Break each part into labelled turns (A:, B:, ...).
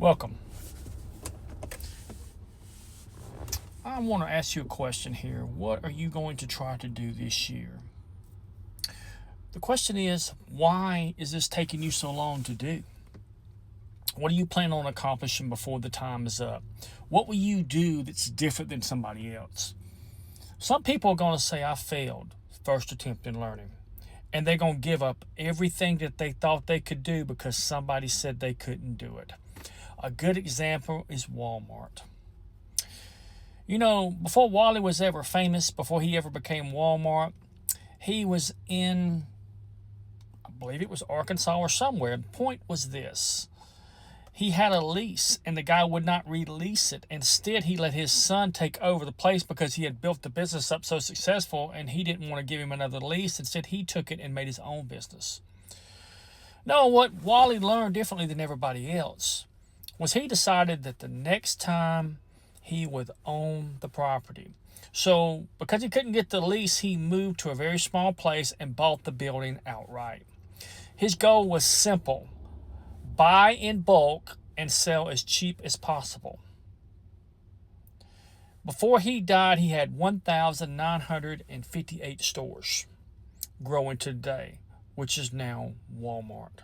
A: Welcome. I want to ask you a question here. What are you going to try to do this year? The question is, why is this taking you so long to do? What do you plan on accomplishing before the time is up? What will you do that's different than somebody else? Some people are going to say, I failed first attempt in learning. And they're going to give up everything that they thought they could do because somebody said they couldn't do it. A good example is Walmart. You know, before Wally was ever famous, before he ever became Walmart, he was in, I believe it was Arkansas or somewhere. The point was this. He had a lease, and the guy would not release it. Instead, he let his son take over the place because he had built the business up so successful, and he didn't want to give him another lease. Instead, he took it and made his own business. No, what Wally learned differently than everybody else was he decided that the next time he would own the property. So because he couldn't get the lease, he moved to a very small place and bought the building outright. His goal was simple: buy in bulk and sell as cheap as possible. Before he died, he had 1,958 stores, growing today, which is now Walmart.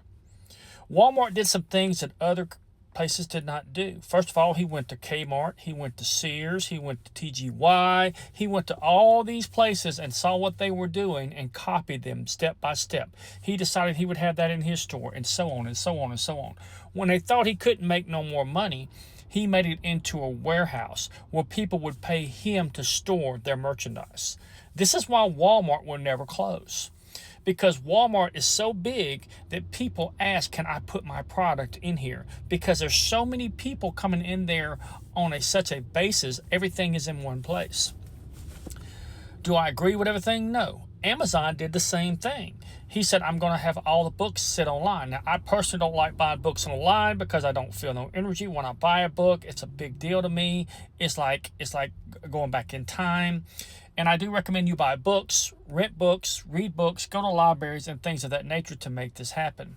A: Walmart did some things that other places did not do. First of all, he went to Kmart, he went to Sears, he went to TGY, he went to all these places and saw what they were doing and copied them step by step. He decided he would have that in his store, and so on and so on and so on. When they thought he couldn't make no more money, he made it into a warehouse where people would pay him to store their merchandise. This is why Walmart will never close. Because Walmart is so big that people ask, can I put my product in here? Because there's so many people coming in there on such a basis, everything is in one place. Do I agree with everything? No. Amazon did the same thing. He said, I'm going to have all the books sit online. Now, I personally don't like buying books online because I don't feel no energy. When I buy a book, it's a big deal to me. It's like going back in time. And I do recommend you buy books, rent books, read books, go to libraries and things of that nature to make this happen.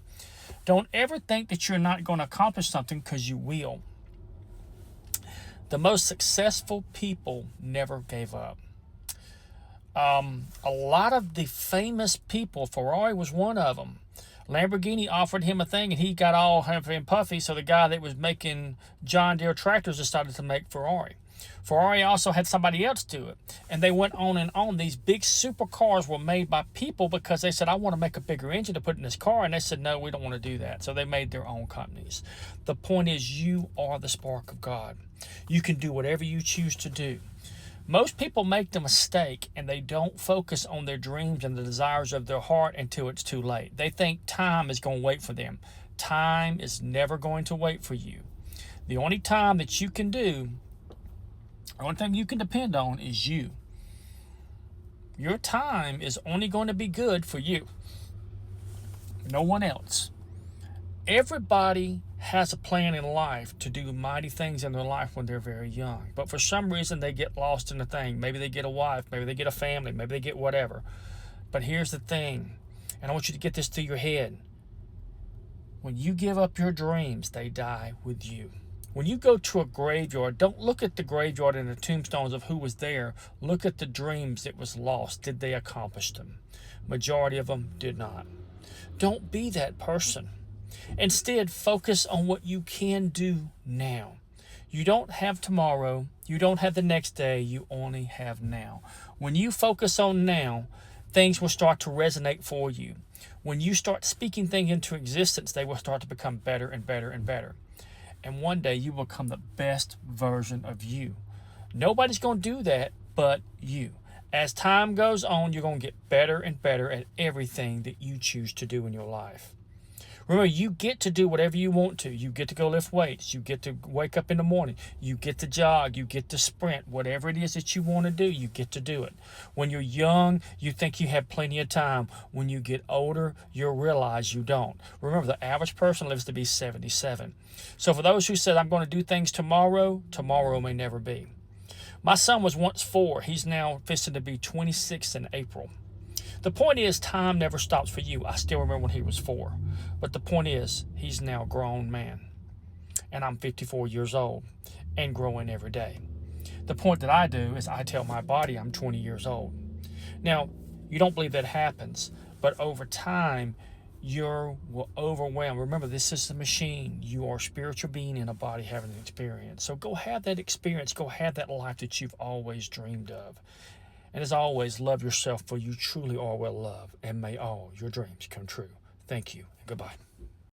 A: Don't ever think that you're not going to accomplish something, because you will. The most successful people never gave up. A lot of the famous people, Ferrari was one of them. Lamborghini offered him a thing and he got all huffy and puffy, so the guy that was making John Deere tractors decided to make Ferrari. Ferrari also had somebody else do it, and they went on and on. These big supercars were made by people because they said, I want to make a bigger engine to put in this car, and they said, no, we don't want to do that. So they made their own companies. The point is, you are the spark of God. You can do whatever you choose to do. Most people make the mistake and they don't focus on their dreams and the desires of their heart until it's too late. They think time is going to wait for them. Time is never going to wait for you. The only time that you can do, the only thing you can depend on is you. Your time is only going to be good for you. No one else. Everybody has a plan in life to do mighty things in their life when they're very young. But for some reason, they get lost in the thing. Maybe they get a wife. Maybe they get a family. Maybe they get whatever. But here's the thing, and I want you to get this through your head. When you give up your dreams, they die with you. When you go to a graveyard, don't look at the graveyard and the tombstones of who was there. Look at the dreams that was lost. Did they accomplish them? Majority of them did not. Don't be that person. Instead, focus on what you can do now. You don't have tomorrow. You don't have the next day. You only have now. When you focus on now, things will start to resonate for you. When you start speaking things into existence, they will start to become better and better and better. And one day you will become the best version of you. Nobody's going to do that but you. As time goes on, you're going to get better and better at everything that you choose to do in your life. Remember, you get to do whatever you want to. You get to go lift weights. You get to wake up in the morning. You get to jog. You get to sprint. Whatever it is that you want to do, you get to do it. When you're young, you think you have plenty of time. When you get older, you'll realize you don't. Remember, the average person lives to be 77. So for those who said, I'm going to do things tomorrow, tomorrow may never be. My son was once 4. He's now fixing to be 26 in April. The point is, time never stops for you. I still remember when he was 4. But the point is, he's now a grown man. and I'm 54 years old and growing every day. The point that I do is I tell my body I'm 20 years old. Now, you don't believe that happens, but over time, you will overwhelm. Remember, this is a machine. You are a spiritual being in a body having an experience. So go have that experience. Go have that life that you've always dreamed of. And as always, love yourself, for you truly are well loved, and may all your dreams come true. Thank you, and goodbye.